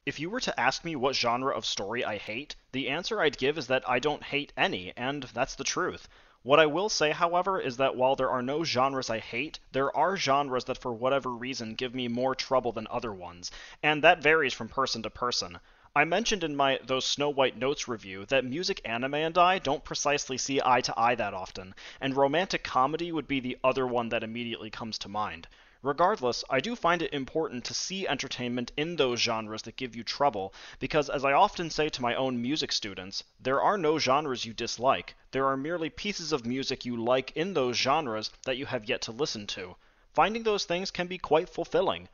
If you were to ask me what genre of story I hate, the answer I'd give is that I don't hate any, and that's the truth. What I will say, however, is that while there are no genres I hate, there are genres that for whatever reason give me more trouble than other ones, and that varies from person to person. I mentioned in my Those Snow White Notes review that music, anime, and I don't precisely see eye to eye that often, and romantic comedy would be the other one that immediately comes to mind. Regardless, I do find it important to see entertainment in those genres that give you trouble, because as I often say to my own music students, there are no genres you dislike, there are merely pieces of music you like in those genres that you have yet to listen to. Finding those things can be quite fulfilling.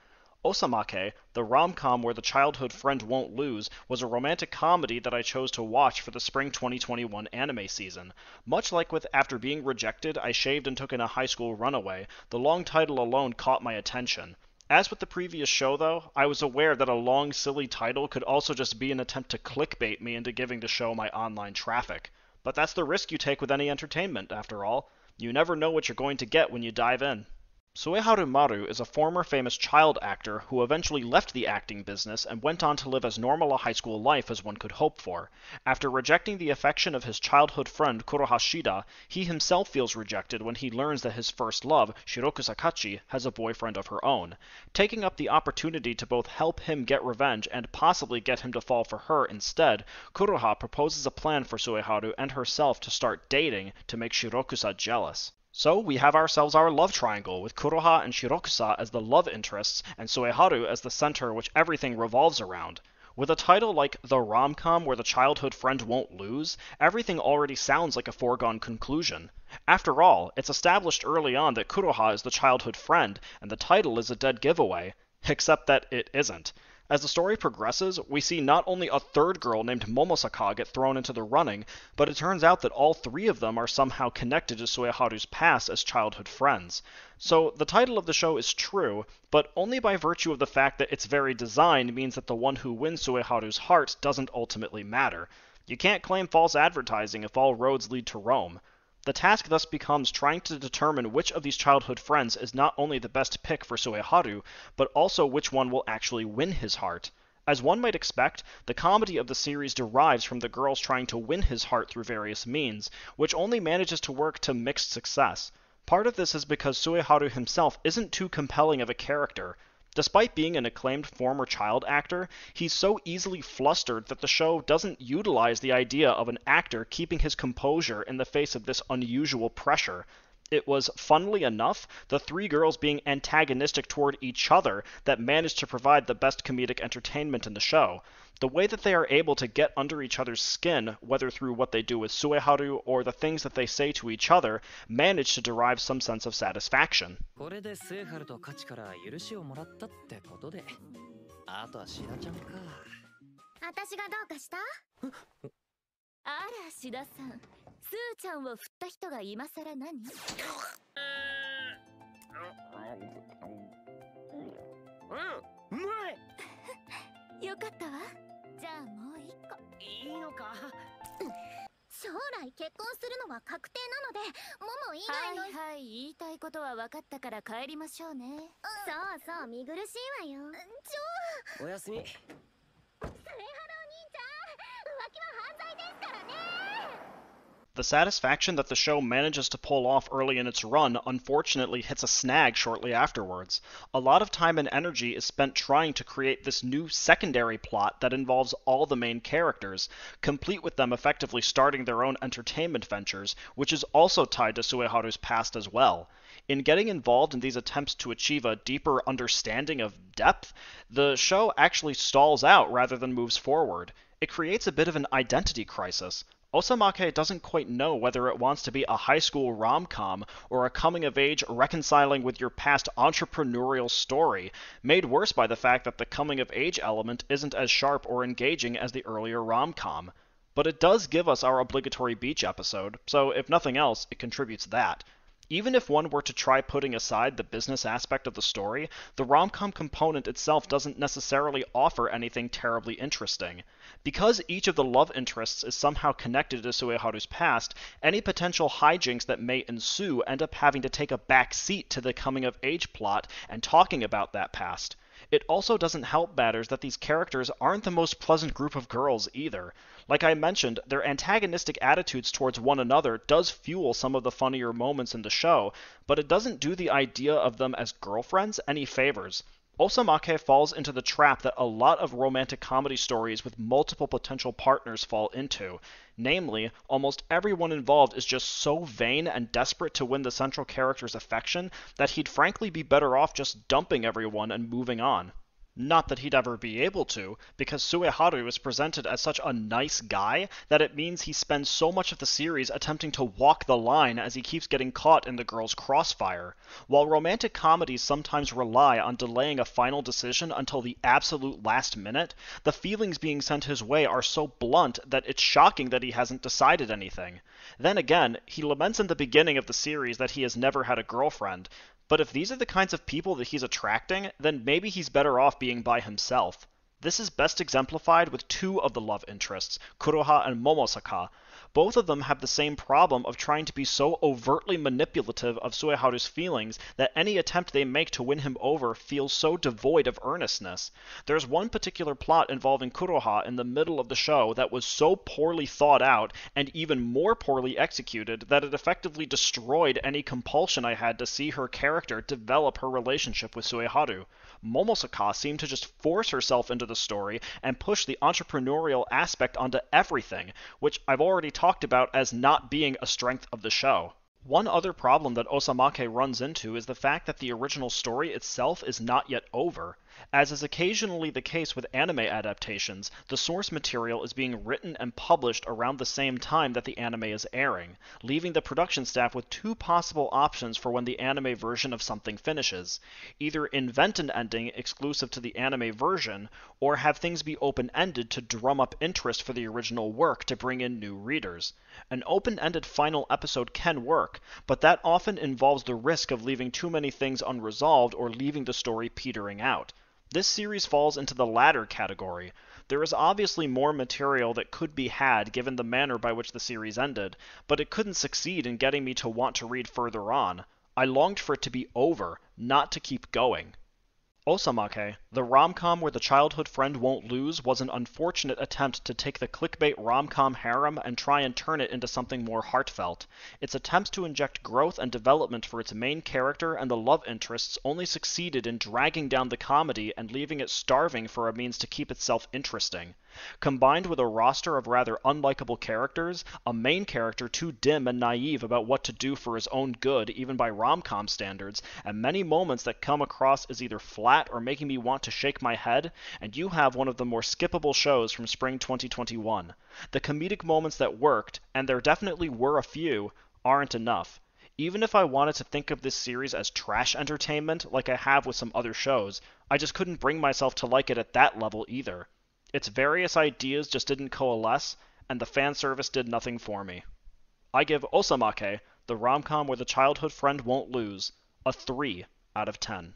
Osamake, the rom-com where the childhood friend won't lose, was a romantic comedy that I chose to watch for the spring 2021 anime season. Much like with After Being Rejected, I Shaved and Took in a High School Runaway, the long title alone caught my attention. As with the previous show, though, I was aware that a long, silly title could also just be an attempt to clickbait me into giving the show my online traffic. But that's the risk you take with any entertainment, after all. You never know what you're going to get when you dive in. Sueharu Maru is a former famous child actor who eventually left the acting business and went on to live as normal a high school life as one could hope for. After rejecting the affection of his childhood friend Kuroha Shida, he himself feels rejected when he learns that his first love, Shiroku Sakachi, has a boyfriend of her own. Taking up the opportunity to both help him get revenge and possibly get him to fall for her instead, Kuroha proposes a plan for Sueharu and herself to start dating to make Shirokusa jealous. So we have ourselves our love triangle, with Kuroha and Shirokusa as the love interests, and Sueharu as the center which everything revolves around. With a title like The Rom-Com Where the Childhood Friend Won't Lose, everything already sounds like a foregone conclusion. After all, it's established early on that Kuroha is the childhood friend, and the title is a dead giveaway. Except that it isn't. As the story progresses, we see not only a third girl named Momosaka get thrown into the running, but it turns out that all three of them are somehow connected to Sueharu's past as childhood friends. So the title of the show is true, but only by virtue of the fact that its very design means that the one who wins Sueharu's heart doesn't ultimately matter. You can't claim false advertising if all roads lead to Rome. The task thus becomes trying to determine which of these childhood friends is not only the best pick for Sueharu, but also which one will actually win his heart. As one might expect, the comedy of the series derives from the girls trying to win his heart through various means, which only manages to work to mixed success. Part of this is because Sueharu himself isn't too compelling of a character. Despite being an acclaimed former child actor, he's so easily flustered that the show doesn't utilize the idea of an actor keeping his composure in the face of this unusual pressure. It was, funnily enough, the three girls being antagonistic toward each other that managed to provide the best comedic entertainment in the show. The way that they are able to get under each other's skin, whether through what they do with Sueharu or the things that they say to each other, manage to derive some sense of satisfaction. これでスエハルとカチから許しをもらったってことで、あとはシダちゃんか。私がどうかした？あら、シダさん、スーちゃんを振った人が今さら何？うまい。よかったわ。じゃあもう一個。いいのか？将来結婚するのは確定なので、モモ以外の。はいはい、言いたいことは分かったから帰りましょうね。そうそう、見苦しいわよ。おやすみ。スエハロお兄ちゃん、浮気は犯罪ですからね。The satisfaction that the show manages to pull off early in its run unfortunately hits a snag shortly afterwards. A lot of time and energy is spent trying to create this new secondary plot that involves all the main characters, complete with them effectively starting their own entertainment ventures, which is also tied to Sueharu's past as well. In getting involved in these attempts to achieve a deeper understanding of depth, the show actually stalls out rather than moves forward. It creates a bit of an identity crisis. Osamake doesn't quite know whether it wants to be a high school rom-com or a coming-of-age reconciling with your past entrepreneurial story, made worse by the fact that the coming-of-age element isn't as sharp or engaging as the earlier rom-com. But it does give us our obligatory beach episode, so if nothing else, it contributes that. Even if one were to try putting aside the business aspect of the story, the rom-com component itself doesn't necessarily offer anything terribly interesting. Because each of the love interests is somehow connected to Sueharu's past, any potential hijinks that may ensue end up having to take a back seat to the coming-of-age plot and talking about that past. It also doesn't help matters that these characters aren't the most pleasant group of girls either. Like I mentioned, their antagonistic attitudes towards one another does fuel some of the funnier moments in the show, but it doesn't do the idea of them as girlfriends any favors. Osamake falls into the trap that a lot of romantic comedy stories with multiple potential partners fall into. Namely, almost everyone involved is just so vain and desperate to win the central character's affection that he'd frankly be better off just dumping everyone and moving on. Not that he'd ever be able to, because Sueharu is presented as such a nice guy that it means he spends so much of the series attempting to walk the line as he keeps getting caught in the girl's crossfire. While romantic comedies sometimes rely on delaying a final decision until the absolute last minute, the feelings being sent his way are so blunt that it's shocking that he hasn't decided anything. Then again, he laments in the beginning of the series that he has never had a girlfriend, but if these are the kinds of people that he's attracting, then maybe he's better off being by himself. This is best exemplified with two of the love interests, Kuroha and Momosaka. Both of them have the same problem of trying to be so overtly manipulative of Sueharu's feelings that any attempt they make to win him over feels so devoid of earnestness. There's one particular plot involving Kuroha in the middle of the show that was so poorly thought out and even more poorly executed that it effectively destroyed any compulsion I had to see her character develop her relationship with Sueharu. Momosaka seemed to just force herself into the story and push the entrepreneurial aspect onto everything, which I've already talked about as not being a strength of the show. One other problem that Osamake runs into is the fact that the original story itself is not yet over. As is occasionally the case with anime adaptations, the source material is being written and published around the same time that the anime is airing, leaving the production staff with two possible options for when the anime version of something finishes. Either invent an ending exclusive to the anime version, or have things be open-ended to drum up interest for the original work to bring in new readers. An open-ended final episode can work, but that often involves the risk of leaving too many things unresolved or leaving the story petering out. This series falls into the latter category. There is obviously more material that could be had given the manner by which the series ended, but it couldn't succeed in getting me to want to read further on. I longed for it to be over, not to keep going. Osamake, the rom-com where the childhood friend won't lose, was an unfortunate attempt to take the clickbait rom-com harem and try and turn it into something more heartfelt. Its attempts to inject growth and development for its main character and the love interests only succeeded in dragging down the comedy and leaving it starving for a means to keep itself interesting. Combined with a roster of rather unlikable characters, a main character too dim and naive about what to do for his own good even by rom-com standards, and many moments that come across as either flat or making me want to shake my head, and you have one of the more skippable shows from spring 2021. The comedic moments that worked, and there definitely were a few, aren't enough. Even if I wanted to think of this series as trash entertainment, like I have with some other shows, I just couldn't bring myself to like it at that level either. Its various ideas just didn't coalesce, and the fan service did nothing for me. I give Osamake, the rom-com where the childhood friend won't lose, a 3 out of 10.